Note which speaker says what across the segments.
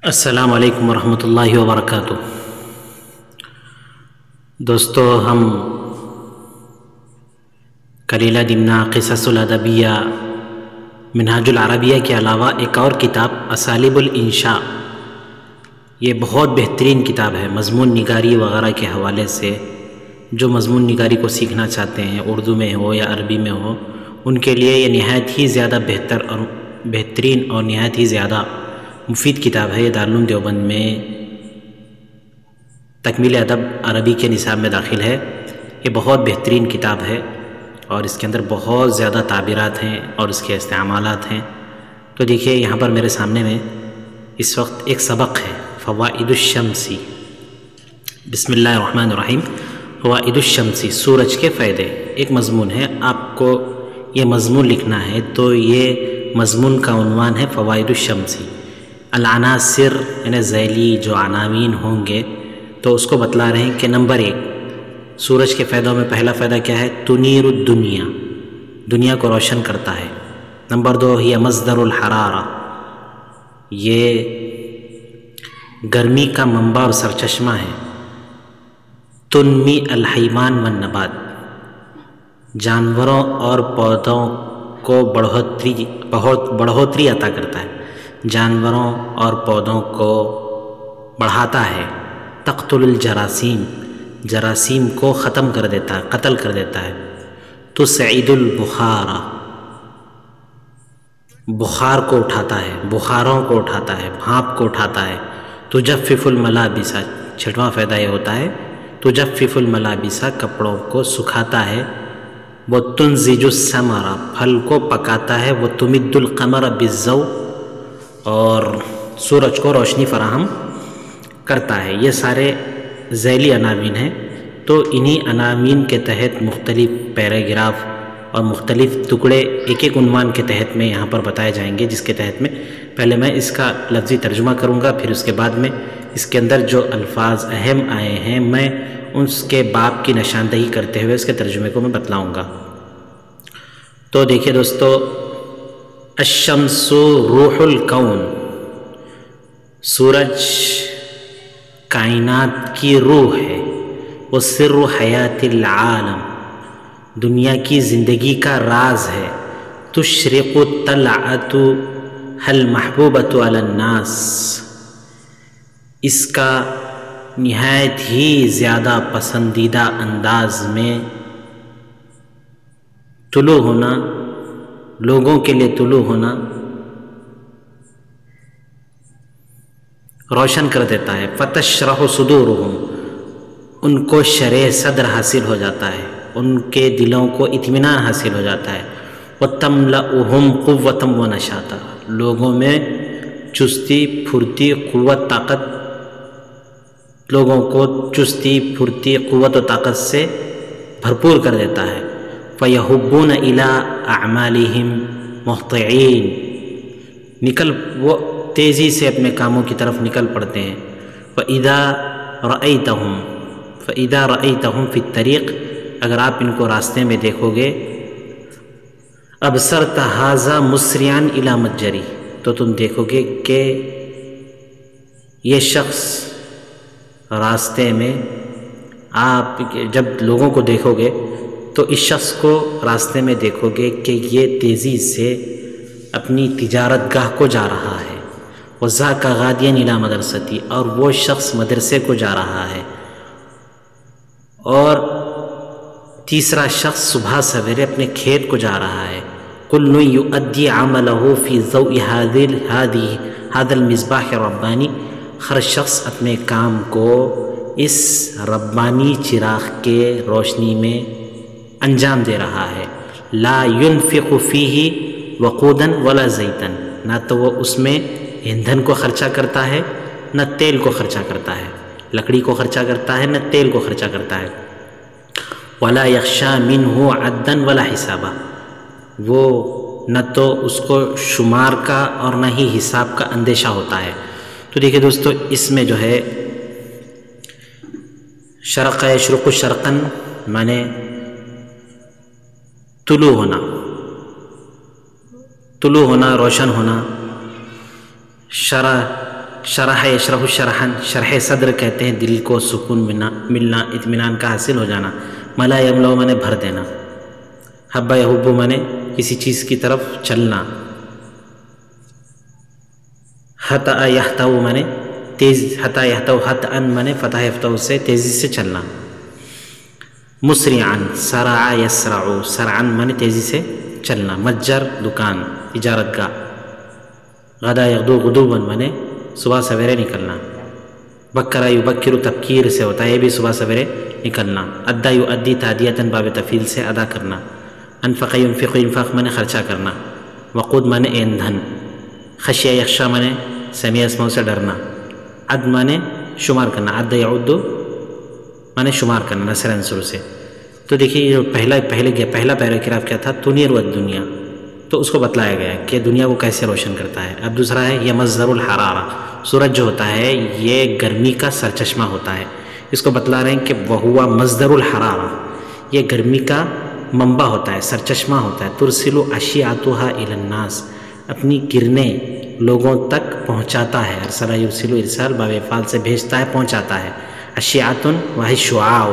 Speaker 1: السلام علیکم ورحمۃ اللہ وبرکاتہ۔ دوستو، ہم کلیلہ دمنہ قصص الادبیہ منہاج العربیہ کے علاوہ ایک اور کتاب اسالیب الانشاء، یہ بہت بہترین کتاب ہے مضمون نگاری وغیرہ کے حوالے سے۔ جو مضمون نگاری کو سیکھنا چاہتے ہیں، اردو میں ہو یا عربی میں ہو، ان کے لیے یہ نہایت ہی زیادہ بہترین اور نہایت ہی زیادہ مفید کتاب ہے۔ یہ دارالعلوم دیوبند میں تکمیل ادب عربی کے نصاب میں داخل ہے۔ یہ بہت بہترین کتاب ہے اور اس کے اندر بہت زیادہ تعبیرات ہیں اور اس کے استعمالات ہیں۔ تو دیکھیے یہاں پر میرے سامنے میں اس وقت ایک سبق ہے، فوائد الشمسی۔ بسم اللہ الرحمن الرحیم۔ فوائد الشمسی، سورج کے فائدے، ایک مضمون ہے۔ آپ کو یہ مضمون لکھنا ہے تو یہ مضمون کا عنوان ہے فوائد الشمسی۔ العناصر یعنی ذیلی جو عناوین ہوں گے تو اس کو بتلا رہے ہیں کہ نمبر 1 سورج کے فائدوں میں پہلا فائدہ کیا ہے؟ تنیر الدنیا، دنیا کو روشن کرتا ہے۔ نمبر 2 یہ مصدر الحرارہ، یہ گرمی کا منبع اور سرچشمہ ہے۔ تنمی الحیوان والنبات، جانوروں اور پودوں کو بڑھوتری عطا کرتا ہے، جانوروں اور پودوں کو بڑھاتا ہے۔ تقتل الجراثیم، جراثیم کو ختم کر دیتا ہے، قتل کر دیتا ہے۔ تسعد البخار، بخار کو اٹھاتا ہے، بخاروں کو اٹھاتا ہے، بھاپ کو اٹھاتا ہے۔ تجفف الملابس، چھٹواں فائدہ یہ ہوتا ہے تجفف الملابس، کپڑوں کو سکھاتا ہے۔ وہ تنزج الثمر، پھل کو پکاتا ہے۔ وہ تمد القمر بالضوء، اور سورج کو روشنی فراہم کرتا ہے۔ یہ سارے ذیلی عناوین ہیں۔ تو انہی عناوین کے تحت مختلف پیراگراف اور مختلف ٹکڑے ایک ایک عنوان کے تحت میں یہاں پر بتائے جائیں گے، جس کے تحت میں پہلے میں اس کا لفظی ترجمہ کروں گا، پھر اس کے بعد میں اس کے اندر جو الفاظ اہم آئے ہیں میں اس کے باب کی نشاندہی کرتے ہوئے اس کے ترجمے کو میں بتلاؤں گا۔ تو دیکھیے دوستو، الشمس روح الکون، سورج کائنات کی روح ہے۔ وہ سر حیات العالم، دنیا کی زندگی کا راز ہے۔ تشرق طلعتها المحبوبة علی الناس، اس کا نہایت ہی زیادہ پسندیدہ انداز میں طلوع ہونا، لوگوں کے لیے طلوع ہونا روشن کر دیتا ہے۔ فتشرح صدورہم، ان کو شرح صدر حاصل ہو جاتا ہے، ان کے دلوں کو اطمینان حاصل ہو جاتا ہے۔ وتملأہم قوۃ ونشاطا، لوگوں میں چستی پھرتی قوت طاقت، لوگوں کو چستی پھرتی قوت و طاقت سے بھرپور کر دیتا ہے۔ فَيَحُبُّونَ إِلَىٰ أَعْمَالِهِمْ مُهْطِعِينَ، وہ تیزی سے اپنے کاموں کی طرف نکل پڑتے ہیں۔ فَإِذَا رَأَيْتَهُمْ فِي الطَّرِيقِ، اگر آپ ان کو راستے میں دیکھو گے، أَبْصَرْتَ هَٰذَا مُسْرِعًا إِلَىٰ مَتْجَرِهِ، تو تم دیکھو گے کہ یہ شخص راستے میں، آپ جب لوگوں کو دیکھو گے تو اس شخص کو راستے میں دیکھو گے کہ یہ تیزی سے اپنی تجارت گاہ کو جا رہا ہے۔ وَذَاكَ غَادِيًا إِلَىٰ مَدْرَسَتِهِ، اور وہ شخص مدرسے کو جا رہا ہے۔ اور تیسرا شخص صبح سویرے اپنے کھیت کو جا رہا ہے۔ كُلٌّ يُؤَدِّي عَمَلَهُ فِي ضَوْءِ هَٰذَا الْمِصْبَاحِ الرَّبَّانِي، ہر شخص اپنے کام کو اس ربانی چراغ کے روشنی میں انجام دے رہا ہے۔ لا ينفق فيه وقودا ولا زيتا، نہ تو وہ اس میں ایندھن کو خرچہ کرتا ہے نہ تیل کو خرچہ کرتا ہے، لکڑی کو خرچہ کرتا ہے نہ تیل کو خرچہ کرتا ہے۔ ولا يخشى منه عدا ولا حسابا، وہ نہ تو اس کو شمار کا اور نہ ہی حساب کا اندیشہ ہوتا ہے۔ تو دیکھیں دوستو، اس میں جو ہے شرق یشرق شرقاً مانے طلوع ہونا، روشن ہونا، شرح یشرح شرحن، شرح صدر کہتے ہیں دل کو سکون ملنا، اطمینان کا حاصل ہو جانا۔ ملا یملؤ مانے بھر دینا، حب یحب مانے کسی چیز کی طرف چلنا، حتٰ یحتو مانے تیز، حتٰ یحتو حتٰ مانے فتح یفتح سے تیزی سے چلنا۔ مسرعن سرع یسرع، سرعن مانے تیزی سے چلنا۔ متجر دکان، تجارت گاہ۔ غدا یغدو غدوا مانے صبح سویرے نکلنا۔ بکرا یبکر تبکیر سے ہوتا ہے، یہ بھی صبح سویرے نکلنا۔ ادا یؤدی تادیۃً باب تفعیل سے ادا کرنا۔ انفق ینفق انفاق مانے خرچہ کرنا۔ وقود مانے ایندھن۔ خشیہ یخشی مانے سمیع اسماء سے ڈرنا۔ عد مانے شمار کرنا، عد یعد مانے شمار کرنا، نصر عنصر سے۔ تو دیکھیے پہلا پیراگراف کیا تھا؟ تنیر الدنیا، تو اس کو بتلایا گیا کہ دنیا کو کیسے روشن کرتا ہے۔ اب دوسرا ہے یہ مصدر الحرارہ، سورج جو ہوتا ہے یہ گرمی کا سرچشمہ ہوتا ہے، اس کو بتلا رہے ہیں کہ وہو مصدر الحرارہ، یہ گرمی کا منبع ہوتا ہے، سرچشمہ ہوتا ہے۔ ترسل اشعتها الی الناس، اپنی کرنیں لوگوں تک پہنچاتا ہے۔ ارسل یرسل ارسال باب افعال سے بھیجتا ہے، پہنچاتا ہے۔ اشعۃ وہی شعاع،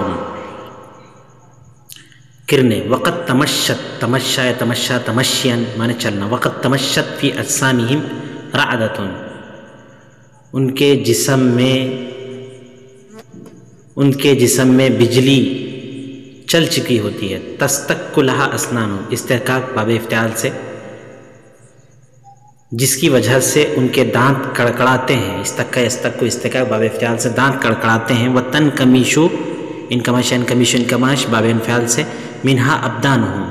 Speaker 1: کرنیں۔ وقت تمشت، تمشا یا تمشا تمشین مانے چلنا۔ وقت تمشت فی اجسامہم رعدۃ، ان کے جسم میں بجلی چل چکی ہوتی ہے۔ تستک لہا اسنان، استحقاق باب افتعال سے، جس کی وجہ سے ان کے دانت کڑکڑاتے ہیں۔ استکا یستک کو استحقاق باب افتعال سے دانت کڑکڑاتے ہیں۔ وتنکمش، انکمش انکمش انکماش باب انفعال سے، منہا ابدانہم،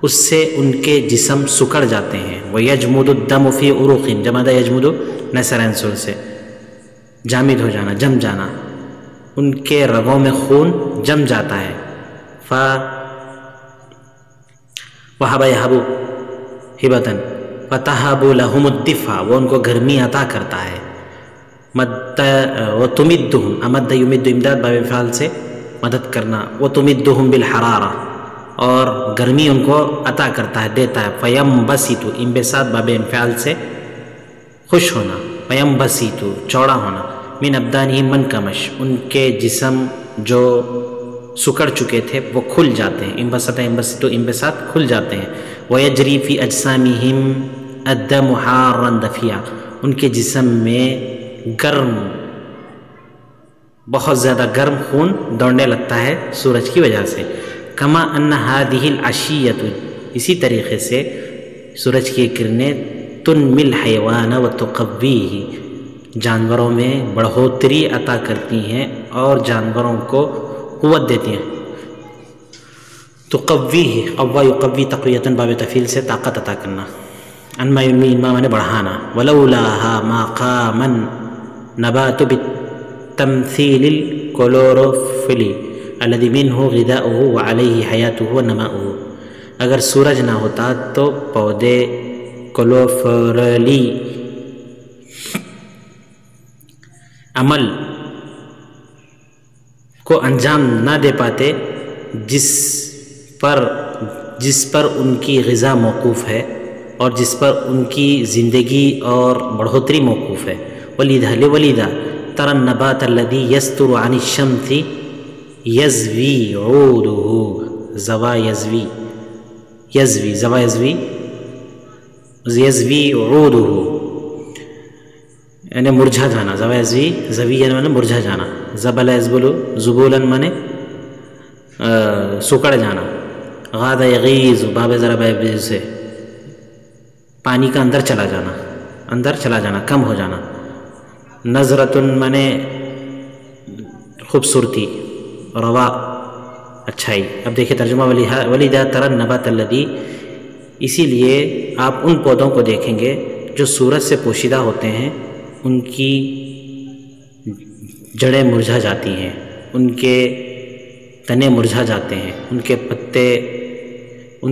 Speaker 1: اس سے ان کے جسم سکڑ جاتے ہیں۔ ویجمد الدم فی عروق، جمد یجمد نصر عنصر سے، جامد ہو جانا، جم جانا، ان کے رگوں میں خون جم جاتا ہے۔ وہب یہب ہبۃ، فتہب لہم الدفء، وہ ان کو گرمی عطا کرتا ہے۔ وتمدہم، امد یمد امداد باب افعال سے مدد کرنا۔ وتمدہم بالحرارہ، اور گرمی ان کو عطا کرتا ہے، دیتا ہے۔ فینبسط، انبساط باب انفعال سے خوش ہونا۔ فینبسط چوڑا ہونا۔ من ابدانہم منکمش، ان کے جسم جو سکڑ چکے تھے وہ کھل جاتے ہیں۔ انبسط انبسط انبساط کھل جاتے ہیں۔ ویجری فی اجسامہم الدم حارا دفیعا، ان کے جسم میں گرم، بہت زیادہ گرم خون دوڑنے لگتا ہے سورج کی وجہ سے۔ کما ان ہذہ العشیۃ، اسی طریقے سے سورج کی کرنیں تنمی الحیوان وتقویہ، جانوروں میں بڑھوتری عطا کرتی ہیں اور جانوروں کو قوت دیتی ہیں۔ تقویہ، قوی یقوی تقویۃ باب تفعیل سے طاقت عطا کرنا۔ انما ینمی، انما مانے بڑھانا۔ ولولاہا ما قام النبات بالتمثیل الکلوروفل الذی منہ غذاؤہ وعلیہ حیاتہ ونماؤہ، اگر سورج نہ ہوتا تو پودے کلوروفلی عمل کو انجام نہ دے پاتے جس پر ان کی غذا موقوف ہے اور جس پر ان کی زندگی اور بڑھوتری موقوف ہے۔ ولیدہ ترى النبات الذي يستر عن الشمس يزوي عوده، زوا يزوي، يزوي زوا يزوي، يزوي عوده یعنی مرجھا جانا۔ زوا یزوی، زوی یعنی مرجھا جانا۔ زبل یزبل، زبولاً مانے سکڑ جانا۔ غاد یغیظ، باب ذرا باب سے پانی کا اندر چلا جانا، اندر چلا جانا، کم ہو جانا۔ نظرتن مانے خوبصورتی، روا اچھائی۔ اب دیکھیں ترجمہ، ولیدہ ترى النبات الذی، اسی لیے آپ ان پودوں کو دیکھیں گے جو سورج سے پوشیدہ ہوتے ہیں، ان کی جڑیں مرجھا جاتی ہیں، ان کے تنے مرجھا جاتے ہیں، ان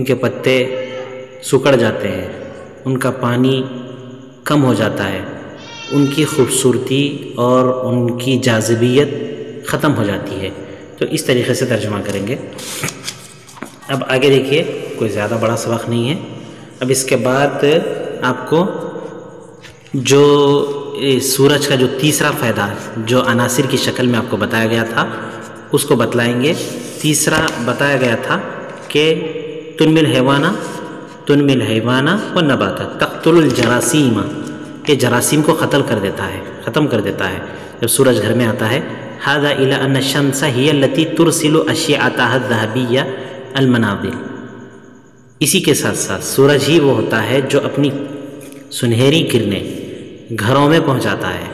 Speaker 1: کے پتے سکڑ جاتے ہیں، ان کا پانی کم ہو جاتا ہے، ان کی خوبصورتی اور ان کی جاذبیت ختم ہو جاتی ہے۔ تو اس طریقے سے ترجمہ کریں گے۔ اب آگے دیکھیے، کوئی زیادہ بڑا سبق نہیں ہے۔ اب اس کے بعد آپ کو جو سورج کا جو تیسرا فائدہ جو عناصر کی شکل میں آپ کو بتایا گیا تھا اس کو بتلائیں گے۔ تیسرا بتایا گیا تھا کہ تنمی الحیوان والنبات تقتل الجراثیم، کہ جراثیم کو ختم کر دیتا ہے جب سورج گھر میں آتا ہے۔ ھذا الی ان الشمس ہی التی ترسل اشعتها الذهبیہ المنابر، اسی کے ساتھ ساتھ سورج ہی وہ ہوتا ہے جو اپنی سنہری کرنیں گھروں میں پہنچاتا ہے۔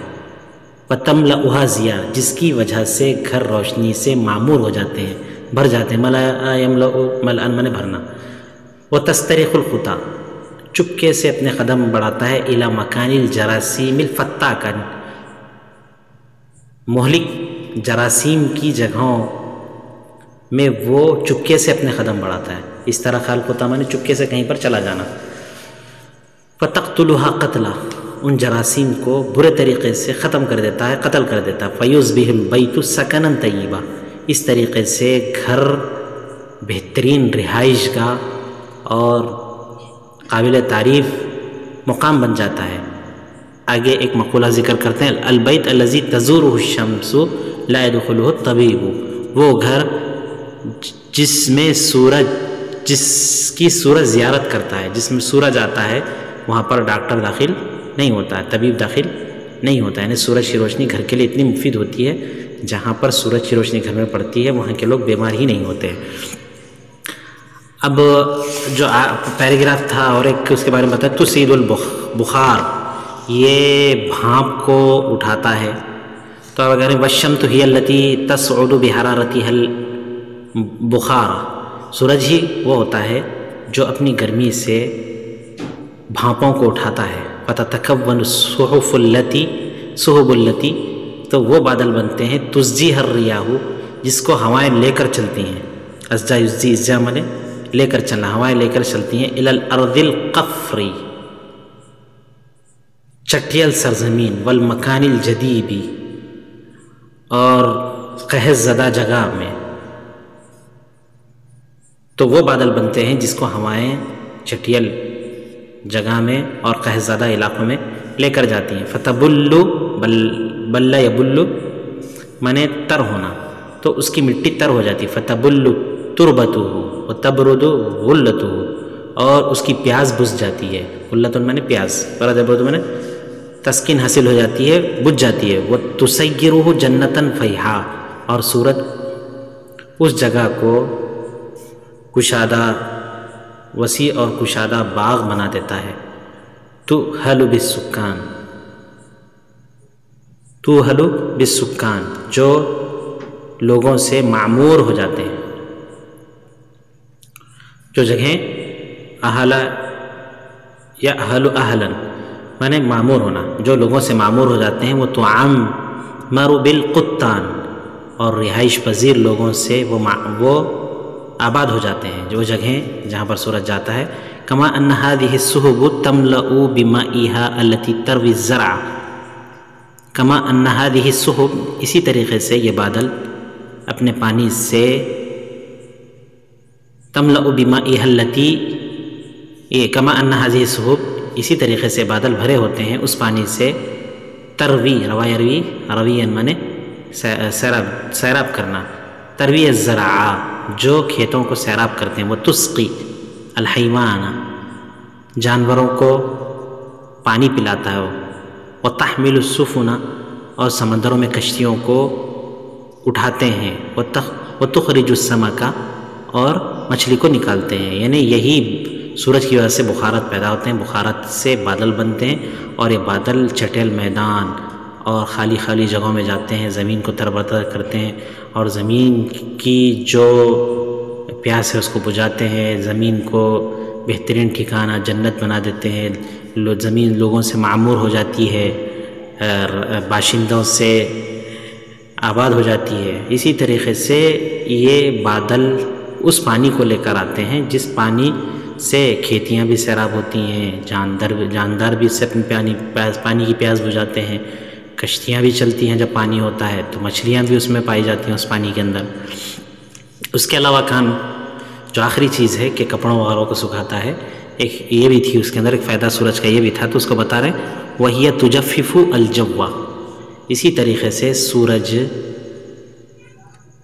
Speaker 1: وتملؤها ضیاء، جس کی وجہ سے گھر روشنی سے معمور ہو جاتے ہیں، بھر جاتے ہیں۔ ملأ یملأ ملأ میں بھرنا۔ وتسترخ الخطا، چپکے سے اپنے قدم بڑھاتا ہے۔ الی مکان الجراثیم الفتاکہ، مہلک جراثیم کی جگہوں میں وہ چپکے سے اپنے قدم بڑھاتا ہے۔ اس طرح خال خطا میں چپکے سے کہیں پر چلا جانا۔ فتقتلها قتلا، ان جراثیم کو برے طریقے سے ختم کر دیتا ہے، قتل کر دیتا ہے۔ فیصبح البیت سکنا طیبا، اس طریقے سے گھر بہترین رہائش گاہ اور قابل تعریف مقام بن جاتا ہے۔ آگے ایک مقولہ ذکر کرتے ہیں، البیت الذی تزورہ الشمس لا يدخلہ الطبیب، وہ گھر جس کی سورج زیارت کرتا ہے، جس میں سورج آتا ہے، وہاں پر ڈاکٹر داخل نہیں ہوتا ہے، طبیب داخل نہیں ہوتا ہے۔ یعنی سورج کی روشنی گھر کے لیے اتنی مفید ہوتی ہے، جہاں پر سورج کی روشنی گھر میں پڑتی ہے وہاں کے لوگ بیمار ہی نہیں ہوتے ہیں۔ اب جو پیراگراف تھا اور ایک اس کے بارے میں بتایا، تسید البخار، یہ بھاپ کو اٹھاتا ہے۔ تو اب اگر والشمس ہی التی تصعد بحرارتها البخار، سورج ہی وہ ہوتا ہے جو اپنی گرمی سے بھاپوں کو اٹھاتا ہے۔ فتتکون الصحف التی، تو وہ بادل بنتے ہیں، تزجیہ الریاح، جس کو ہوائیں لے کر چلتی ہیں۔ ازجا منے لے کر چلنا، ہوائیں لے کر چلتی ہیں۔ الی الارض القفری، چٹیل سرزمین، والمکان الجدیبی، اور قحط زدہ جگہ میں، تو وہ بادل بنتے ہیں جس کو ہوائیں چٹیل جگہ میں اور قحط زدہ علاقوں میں لے کر جاتی ہیں۔ فتبل بل یبل منے تر ہونا، تو اس کی مٹی تر ہو جاتی ہے۔ فتبل تربتہ وتبرد غلتہ، اور اس کی پیاس بجھ جاتی ہے۔ غلۃ منے پیاس، برد منے تسکین حاصل ہو جاتی ہے، بجھ جاتی ہے۔ وتسیرہ جنتا فیحا، اور سورج اس جگہ کو کشادہ، وسیع اور کشادہ باغ بنا دیتا ہے۔ تُؤْہَلُ بالسکان، جو لوگوں سے معمور ہو جاتے ہیں، جو جگہیں اہل یا اہل اہلن مانے معمور ہونا، جو لوگوں سے معمور ہو جاتے ہیں، وہ تعمر بالقطان، اور رہائش پذیر لوگوں سے وہ آباد ہو جاتے ہیں، جو جگہیں جہاں پر سورج جاتا ہے۔ کما ان هذه السحب تملأ بمائها التي تروي الزرع، کما ان هذه السحب، اسی طریقے سے یہ بادل اپنے پانی سے، تملأ بمائها التي، کما ان هذه السحب، اسی طریقے سے بادل بھرے ہوتے ہیں اس پانی سے، تروی روی مانے سیراب کرنا، تروی الزرع، جو کھیتوں کو سیراب کرتے ہیں۔ وہ تسقی الحیوان، جانوروں کو پانی پلاتا ہے۔ وہ تحمل السفن، اور سمندروں میں کشتیوں کو اٹھاتے ہیں۔ وہ تخرج السمک، اور مچھلی کو نکالتے ہیں۔ یعنی یہی سورج کی وجہ سے بخارات پیدا ہوتے ہیں، بخارات سے بادل بنتے ہیں، اور یہ بادل چٹیل میدان اور خالی جگہوں میں جاتے ہیں، زمین کو تربتر کرتے ہیں، اور زمین کی جو پیاس ہے اس کو بجھاتے ہیں، زمین کو بہترین ٹھکانہ جنت بنا دیتے ہیں، زمین لوگوں سے معمور ہو جاتی ہے، باشندوں سے آباد ہو جاتی ہے۔ اسی طریقے سے یہ بادل اس پانی کو لے کر آتے ہیں جس پانی سے کھیتیاں بھی سیراب ہوتی ہیں، جاندار بھی اس سے اپنی پانی کی پیاس بجھاتے ہیں، کشتیاں بھی چلتی ہیں جب پانی ہوتا ہے، تو مچھلیاں بھی اس میں پائی جاتی ہیں اس پانی کے اندر۔ اس کے علاوہ جو آخری چیز ہے کہ کپڑوں وغیرہ کو سکھاتا ہے، ایک یہ بھی تھی اس کے اندر، ایک فائدہ سورج کا یہ بھی تھا، تو اس کو بتا رہے ہیں وَهِيَ تُجَفِّفُ الْجَوَّ. اسی طریقے سے سورج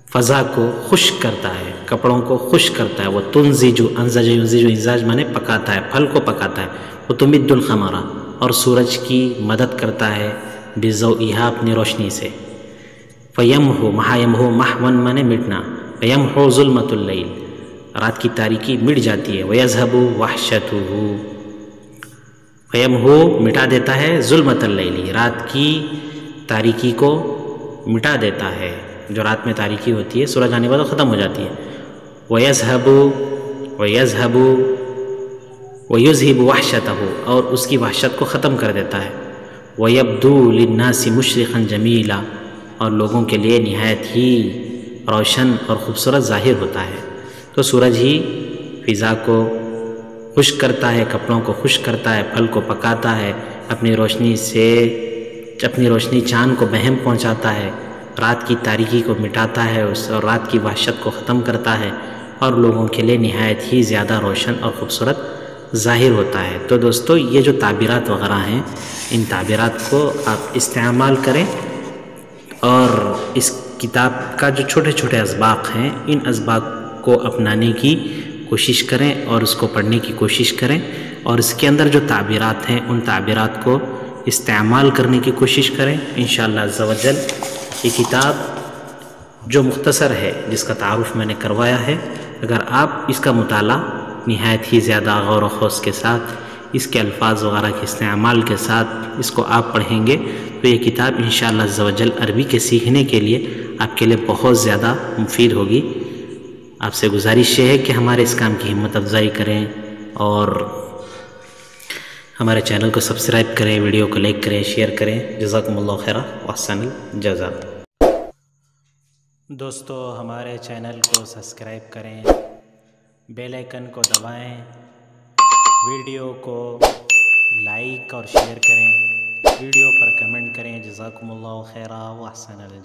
Speaker 1: فضا کو خشک کرتا ہے، کپڑوں کو خشک کرتا ہے. وہ تنزجو، انزج ینزجو، انزاج مانے پکاتا ہے، پھل کو پکاتا ہے. وہ تمد القمر، اور سورج کی مدد کرتا ہے بضوئها، اپنی روشنی سے. فیمحو، محا یمحو، محون مانے مٹنا. فیمحو ظلمۃ اللیل، رات کی تاریکی مٹ جاتی ہے. ویذهب وحشته، فیمحو مٹا دیتا ہے، ظلمۃ اللیل، رات کی تاریکی کو مٹا دیتا ہے. جو رات میں تاریکی ہوتی ہے سورج آنے کے بعد ختم ہو جاتی ہے. وَيَذْهَبُ وَحْشَتَهُ، اور اس کی وحشت کو ختم کر دیتا ہے. وَيَبْدُو لِلنَّاسِ مُشْرِقًا جَمِيلًا، اور لوگوں کے لیے نہایت ہی روشن اور خوبصورت ظاہر ہوتا ہے. تو سورج ہی فضا کو خشک کرتا ہے، کپڑوں کو خشک کرتا ہے، پھل کو پکاتا ہے، اپنی روشنی سے، اپنی روشنی چاند کو بہم پہنچاتا ہے، رات کی تاریکی کو مٹاتا ہے، اور رات کی وحشت کو ختم کرتا ہے، اور لوگوں کے لیے نہایت ہی زیادہ روشن اور خوبصورت ظاہر ہوتا ہے. تو دوستو یہ جو تعبیرات وغیرہ ہیں، ان تعبیرات کو آپ استعمال کریں، اور اس کتاب کا جو چھوٹے چھوٹے اسباق ہیں، ان اسباق کو اپنانے کی کوشش کریں اور اس کو پڑھنے کی کوشش کریں، اور اس کے اندر جو تعبیرات ہیں ان تعبیرات کو استعمال کرنے کی کوشش کریں. انشاءاللہ عز و جل یہ کتاب جو مختصر ہے، جس کا تعارف میں نے کروایا ہے، اگر آپ اس کا مطالعہ نہایت ہی زیادہ غور و خوض کے ساتھ، اس کے الفاظ وغیرہ کے استعمال کے ساتھ اس کو آپ پڑھیں گے، تو یہ کتاب انشاءاللہ عز و جل عربی کے سیکھنے کے لیے آپ کے لیے بہت زیادہ مفید ہوگی. آپ سے گزارش یہ ہے کہ ہمارے اس کام کی ہمت افزائی کریں، اور ہمارے چینل کو سبسکرائب کریں، ویڈیو کو لائک کریں، شیئر کریں. جزاکم اللہ خیرہ واحسن الجزا. دوستو ہمارے چینل کو سبسکرائب کریں، بیل آئیکن کو دبائیں، ویڈیو کو لائک اور شیئر کریں، ویڈیو پر کمنٹ کریں. جزاکم اللہ خیرہ واحسن الجزا.